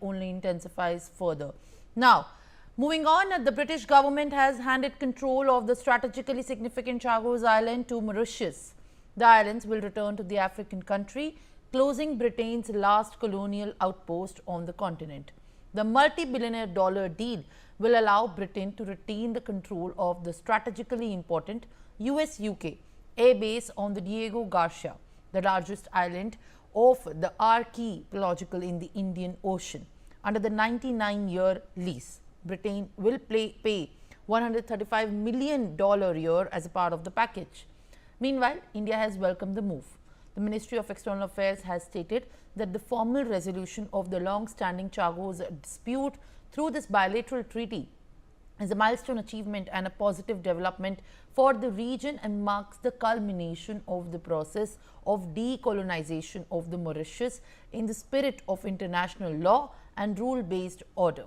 only intensifies further. Now, moving on, the British government has handed control of the strategically significant Chagos Island to Mauritius. The islands will return to the African country, closing Britain's last colonial outpost on the continent. The multi-billionaire dollar deal will allow Britain to retain the control of the strategically important US-UK air base on the Diego Garcia, the largest island of the archipelago in the Indian Ocean. Under the 99-year lease, Britain will pay $135 million a year as a part of the package. Meanwhile, India has welcomed the move. The Ministry of External Affairs has stated that the formal resolution of the long-standing Chagos dispute through this bilateral treaty is a milestone achievement and a positive development for the region and marks the culmination of the process of decolonization of the Mauritius in the spirit of international law and rule-based order.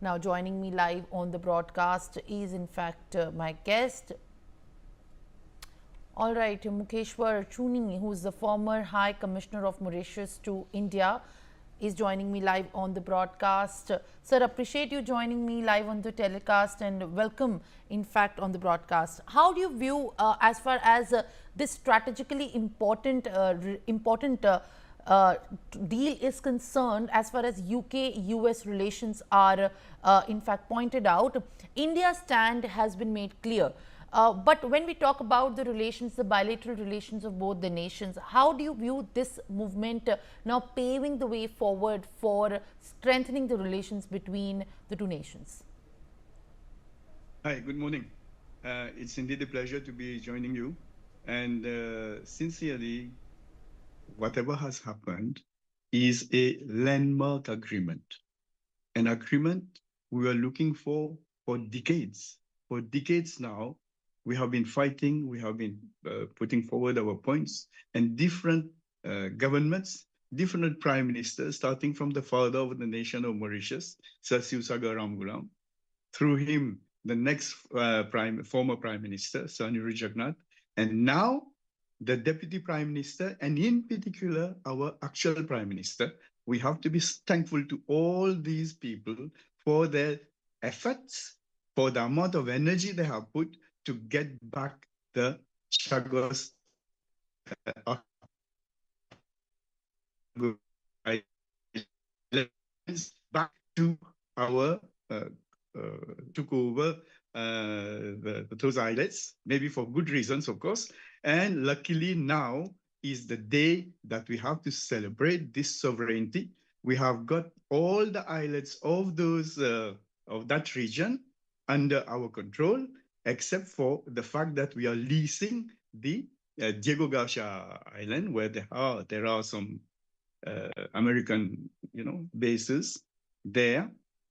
Now, joining me live on the broadcast is in fact my guest. All right, Mukeshwar Chuni, who is the former High Commissioner of Mauritius to India, is joining me live on the broadcast. Sir, appreciate you joining me live on the telecast and welcome, in fact, on the broadcast. How do you view as far as this strategically important deal is concerned, as far as UK-US relations are in fact pointed out? India's stand has been made clear. But when we talk about the relations, the bilateral relations of both the nations, how do you view this movement now paving the way forward for strengthening the relations between the two nations? Hi, good morning. It's indeed a pleasure to be joining you. And sincerely, whatever has happened is a landmark agreement, an agreement we were looking for decades. For decades now, we have been fighting, we have been putting forward our points, and different governments, different prime ministers, starting from the father of the nation of Mauritius, Sir Siusaga Ramgoolam, through him, the next former prime minister, Sir Nuri Jagannath, and now the deputy prime minister, and in particular, our actual prime minister. We have to be thankful to all these people for their efforts, for the amount of energy they have put to get back the Chagos back to our took over those islets, maybe for good reasons, of course. And luckily now is the day that we have to celebrate this sovereignty. We have got all the islets of those of that region under our control, except for the fact that we are leasing the Diego Garcia Island, where there are some American, bases there,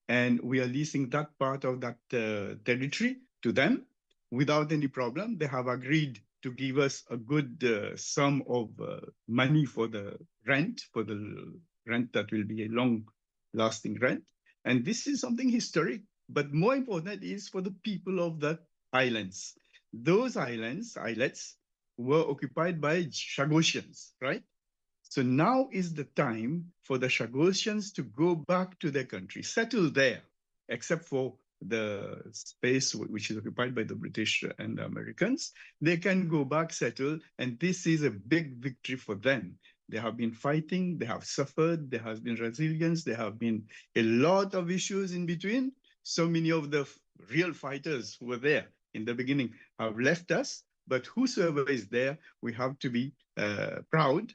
and we are leasing that part of that territory to them without any problem. They have agreed to give us a good sum of money for the rent that will be a long-lasting rent, and this is something historic. But more important is for the people of the islands. Those islets, were occupied by Chagosians, right? So now is the time for the Chagosians to go back to their country, settle there, except for the space which is occupied by the British and the Americans. They can go back, settle, and this is a big victory for them. They have been fighting, they have suffered, there has been resilience, there have been a lot of issues in between. So many of the real fighters who were there in the beginning have left us, but whosoever is there, we have to be proud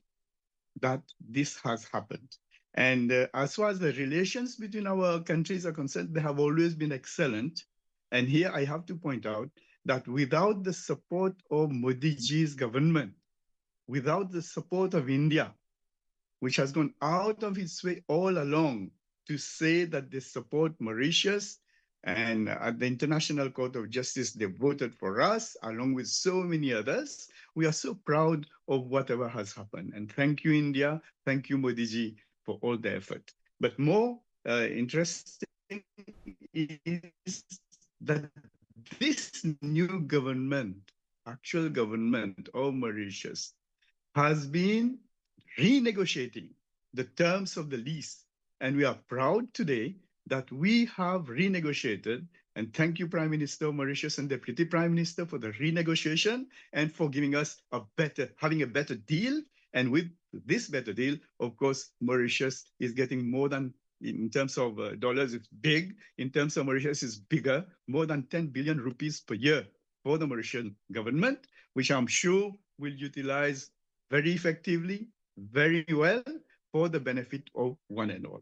that this has happened. And as far as the relations between our countries are concerned, they have always been excellent. And here I have to point out that without the support of Modi ji's government, without the support of India, which has gone out of its way all along to say that they support Mauritius, and at the International Court of Justice, they voted for us, along with so many others. We are so proud of whatever has happened. And thank you, India. Thank you, Modi ji, for all the effort. But more interesting is that this new government, actual government of Mauritius, has been renegotiating the terms of the lease And we are proud today that we have renegotiated, and thank you, Prime Minister of Mauritius and Deputy Prime Minister, for the renegotiation and for giving us having a better deal. And with this better deal, of course, Mauritius is getting more than, in terms of dollars, it's big. In terms of Mauritius, it's bigger, more than 10 billion rupees per year for the Mauritian government, which I'm sure will utilize very effectively, very well, for the benefit of one and all.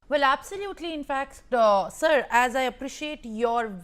Well, absolutely. In fact, sir, as I appreciate your